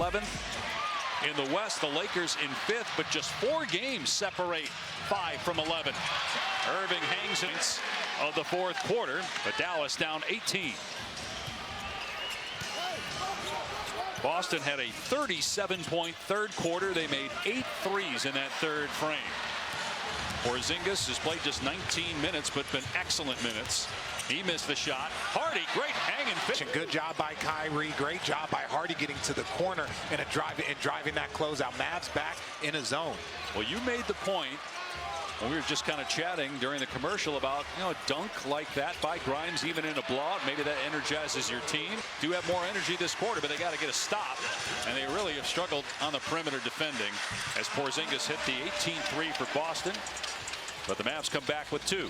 11th. In the West, the Lakers in 5th, but just 4 games separate 5 from 11. Irving hangs it of the 4th quarter, but Dallas down 18. Boston had a 37-point 3rd quarter. They made 8 threes in that 3rd frame. Porzingis has played just 19 minutes, but been excellent minutes. He missed the shot. Hardy, great hanging fit. Good job by Kyrie. Great job by Hardy getting to the corner and driving that closeout. Mavs back in a zone. Well, you made the point when we were just kind of chatting during the commercial about, a dunk like that by Grimes, even in a blowout. Maybe that energizes your team. Do have more energy this quarter, but they got to get a stop. And they really have struggled on the perimeter defending as Porzingis hit the 18-3 for Boston. But the Mavs come back with 2.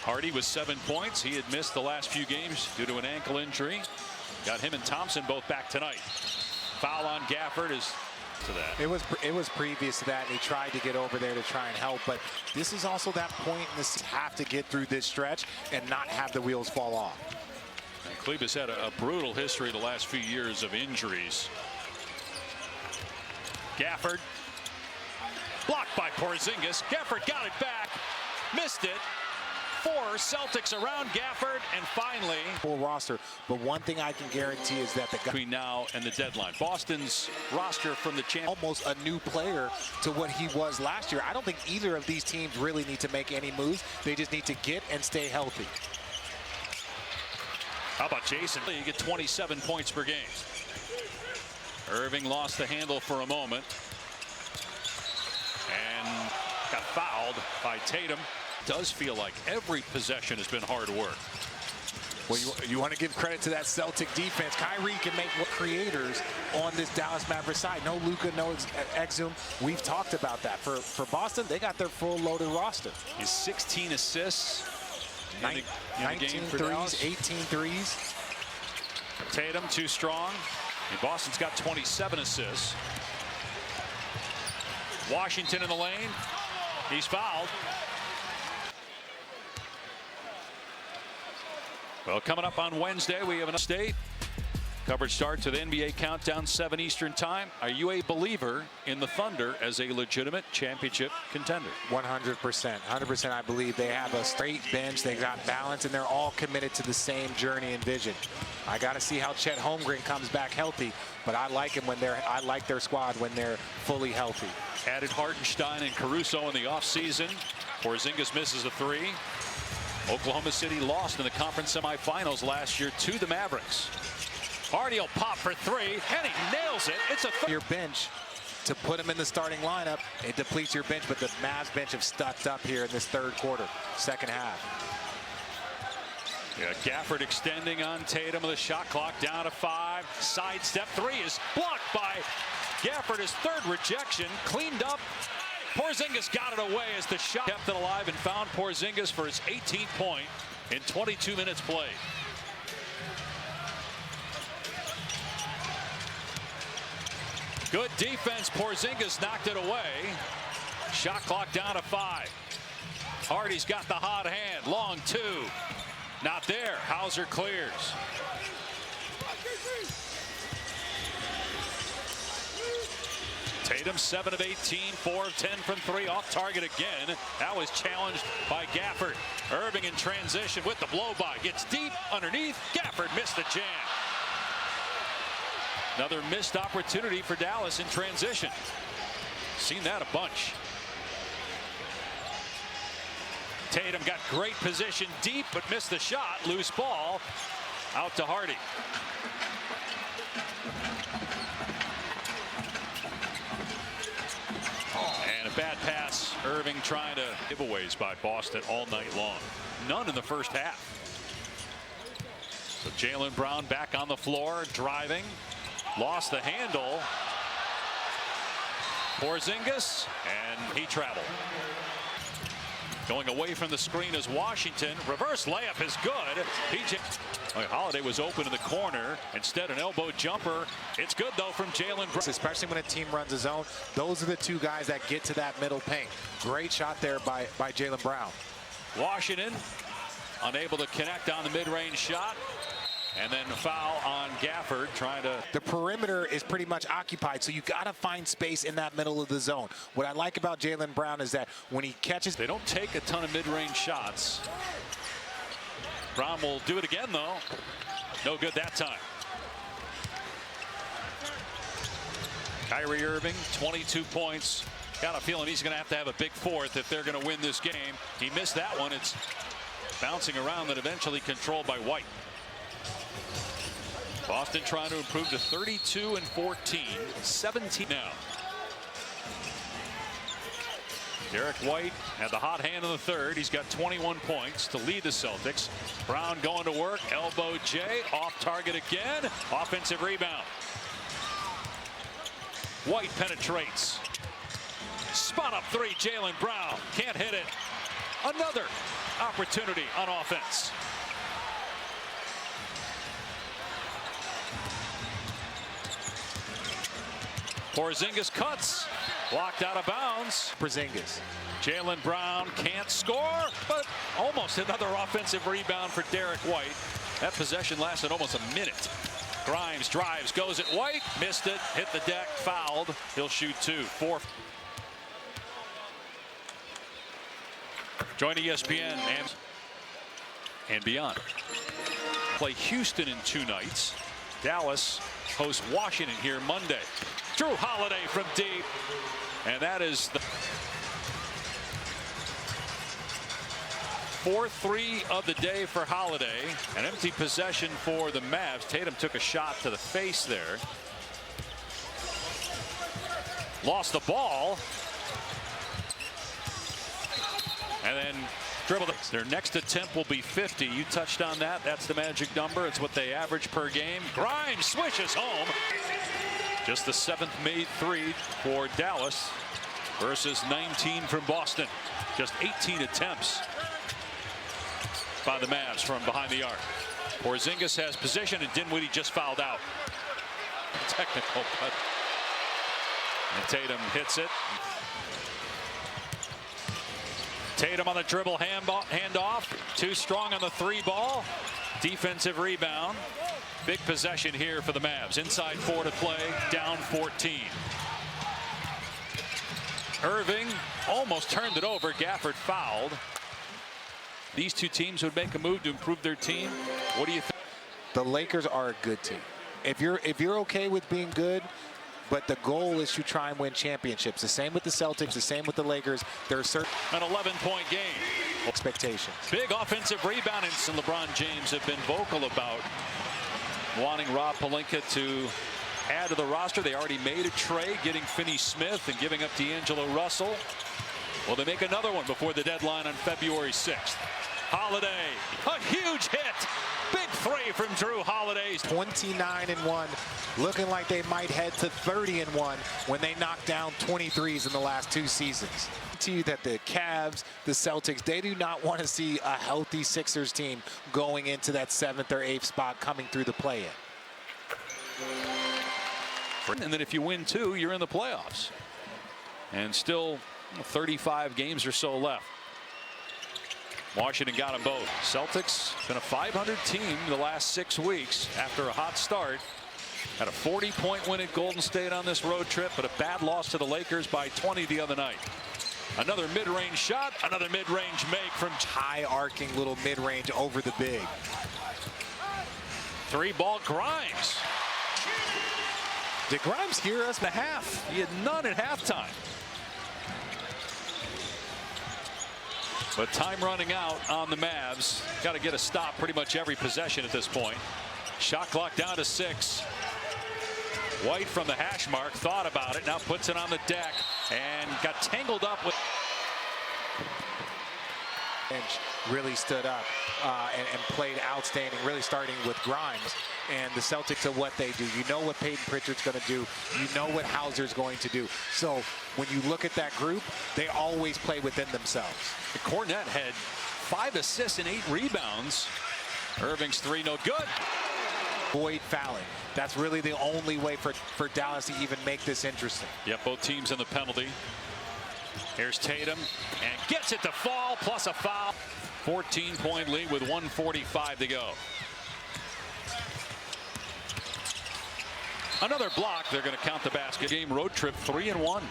Hardy with 7 points. He had missed the last few games due to an ankle injury. Got him and Thompson both back tonight. Foul on Gafford is to that. It was previous to that, and he tried to get over there to try and help. But this is also that point in this have to get through this stretch and not have the wheels fall off. And Klebus had a brutal history the last few years of injuries. Gafford blocked by Porzingis. Gafford got it back, missed it. 4 Celtics around Gafford, and finally full roster. But one thing I can guarantee is that between now and the deadline, Boston's roster from the champ almost a new player to what he was last year. I don't think either of these teams really need to make any moves. They just need to get and stay healthy. How about Jason? You get 27 points per game. Irving lost the handle for a moment and got fouled by Tatum. Does feel like every possession has been hard work. Well, you want to give credit to that Celtic defense. Kyrie can make creators on this Dallas Mavericks side. No Luka, no Exum. We've talked about that. For Boston, they got their full loaded roster. His 16 assists. 19 threes, Dallas. 18 threes. Tatum too strong. And Boston's got 27 assists. Washington in the lane. He's fouled. Well, coming up on Wednesday, we have an state. Coverage starts with NBA Countdown, 7 Eastern Time. Are you a believer in the Thunder as a legitimate championship contender? 100%. 100% I believe they have a straight bench. They got balance, and they're all committed to the same journey and vision. I got to see how Chet Holmgren comes back healthy, but I like him when I like their squad when they're fully healthy. Added Hartenstein and Caruso in the offseason. Porzingis misses a 3. Oklahoma City lost in the conference semifinals last year to the Mavericks. Hardy will pop for 3, and he nails it. It's a your bench to put him in the starting lineup. It depletes your bench, but the Mavs bench have stuck up here in this 3rd quarter, 2nd half. Yeah, Gafford extending on Tatum with the shot clock down to 5. Sidestep 3 is blocked by Gafford. His 3rd rejection, cleaned up. Porzingis got it away as the shot kept it alive and found Porzingis for his 18th point in 22 minutes played. Good defense. Porzingis knocked it away. Shot clock down to 5. Hardy's got the hot hand. Long 2. Not there. Hauser clears. Tatum 7 of 18, 4 of 10 from 3, off target again. That was challenged by Gafford. Irving in transition with the blow by. Gets deep underneath. Gafford missed the jam. Another missed opportunity for Dallas in transition. Seen that a bunch. Tatum got great position deep, but missed the shot. Loose ball out to Hardy. And a bad pass. Irving trying to giveaways by Boston all night long. None in the first half. So Jaylen Brown back on the floor, driving. Lost the handle. Porzingis, and he traveled. Going away from the screen is Washington. Reverse layup is good. PJ Holiday was open in the corner. Instead, an elbow jumper. It's good, though, from Jaylen Brown. Especially when a team runs a zone. Those are the two guys that get to that middle paint. Great shot there by Jaylen Brown. Washington unable to connect on the mid-range shot. And then a foul on Gafford trying to. The perimeter is pretty much occupied, so you got to find space in that middle of the zone. What I like about Jaylen Brown is that when he catches. They don't take a ton of mid-range shots. Brown will do it again, though. No good that time. Kyrie Irving, 22 points. Got a feeling he's going to have a big fourth if they're going to win this game. He missed that one. It's bouncing around, but eventually controlled by White. Boston trying to improve to 32 and 14, 17 now. Derek White had the hot hand in the third. He's got 21 points to lead the Celtics. Brown going to work. Elbow J. Off target again. Offensive rebound. White penetrates. Spot up three. Jaylen Brown can't hit it. Another opportunity on offense. Porzingis cuts. Blocked out of bounds. Porzingis. Jaylen Brown can't score, but almost another offensive rebound for Derek White. That possession lasted almost a minute. Grimes drives, goes at White, missed it, hit the deck, fouled. He'll shoot two. Fourth. Join ESPN and beyond. Play Houston in 2 nights. Dallas hosts Washington here Monday. Drew Holiday from deep, and that is the 4th 3 of the day for Holiday. An empty possession for the Mavs. Tatum took a shot to the face there. Lost the ball. And then dribbled it. Their next attempt will be 50. You touched on that. That's the magic number. It's what they average per game. Grimes swishes home. Just the 7th made 3 for Dallas versus 19 from Boston. Just 18 attempts by the Mavs from behind the arc. Porzingis has position, and Dinwiddie just fouled out. Technical, but and Tatum hits it. Tatum on the dribble, handoff. Too strong on the 3 ball. Defensive rebound. Big possession here for the Mavs. Inside 4 to play, down 14. Irving almost turned it over. Gafford fouled. These two teams would make a move to improve their team. What do you think? The Lakers are a good team. If you're okay with being good, but the goal is to try and win championships. The same with the Celtics, the same with the Lakers. There are certain an 11-point game. Expectations. Big offensive rebound, and LeBron James have been vocal about wanting Rob Pelinka to add to the roster. They already made a trade, getting Finney-Smith and giving up D'Angelo Russell. Will they make another one before the deadline on February 6th? Holiday, a huge hit. Big 3 from Drew Holiday. 29-1, looking like they might head to 30-1 when they knock down 23s in the last 2 seasons. To you that the Cavs, the Celtics, they do not want to see a healthy Sixers team going into that 7th or 8th spot coming through the play-in. And then if you win 2, you're in the playoffs. And still 35 games or so left. Washington got them both. Celtics been a 500 team the last 6 weeks after a hot start. Had a 40-point win at Golden State on this road trip, but a bad loss to the Lakers by 20 the other night. Another mid-range shot, another mid-range make from high arcing little mid-range over the big. 3-ball Grimes. Did Grimes hear us in the half? He had none at halftime. But time running out on the Mavs. Got to get a stop pretty much every possession at this point. Shot clock down to 6. White from the hash mark thought about it, now puts it on the deck and got tangled up with. Bench really stood up and played outstanding, really starting with Grimes. And the Celtics are what they do. You know what Peyton Pritchard's going to do. You know what Hauser's going to do. So when you look at that group, they always play within themselves. Cornette had 5 assists and 8 rebounds. Irving's 3 no good. Avoid fouling. That's really the only way for Dallas to even make this interesting. Yep, both teams in the penalty. Here's Tatum and gets it to fall plus a foul. 14-point lead with 1:45 to go. Another block. They're going to count the basket. Game road trip 3-1.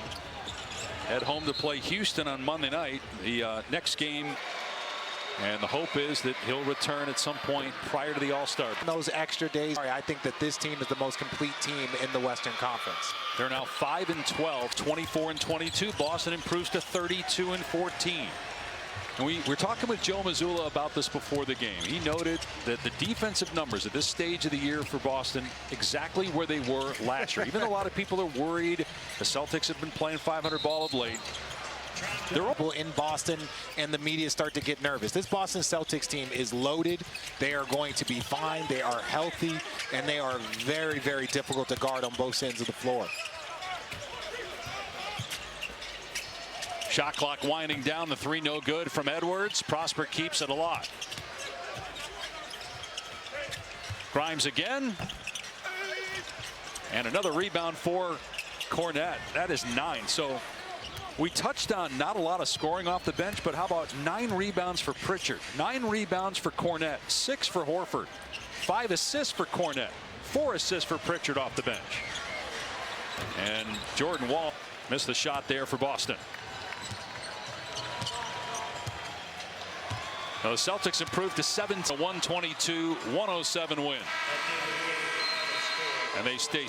Head home to play Houston on Monday night. The next game. And the hope is that he'll return at some point prior to the All-Star. Those extra days, I think that this team is the most complete team in the Western Conference. They're now 5-12, 24-22. Boston improves to 32-14. And we're talking with Joe Mazzulla about this before the game. He noted that the defensive numbers at this stage of the year for Boston exactly where they were last year. Even though a lot of people are worried, the Celtics have been playing 500 ball of late. They're in Boston, and the media start to get nervous. This Boston Celtics team is loaded. They are going to be fine. They are healthy, and they are very, very difficult to guard on both ends of the floor. Shot clock winding down. The three no good from Edwards. Prosper keeps it a lot. Grimes again. And another rebound for Cornette. That is 9. So we touched on not a lot of scoring off the bench, but how about 9 rebounds for Pritchard, 9 rebounds for Cornette, 6 for Horford, 5 assists for Cornette, 4 assists for Pritchard off the bench. And Jordan Wall missed the shot there for Boston. The Celtics improved to 7-122, 107 win. And they stay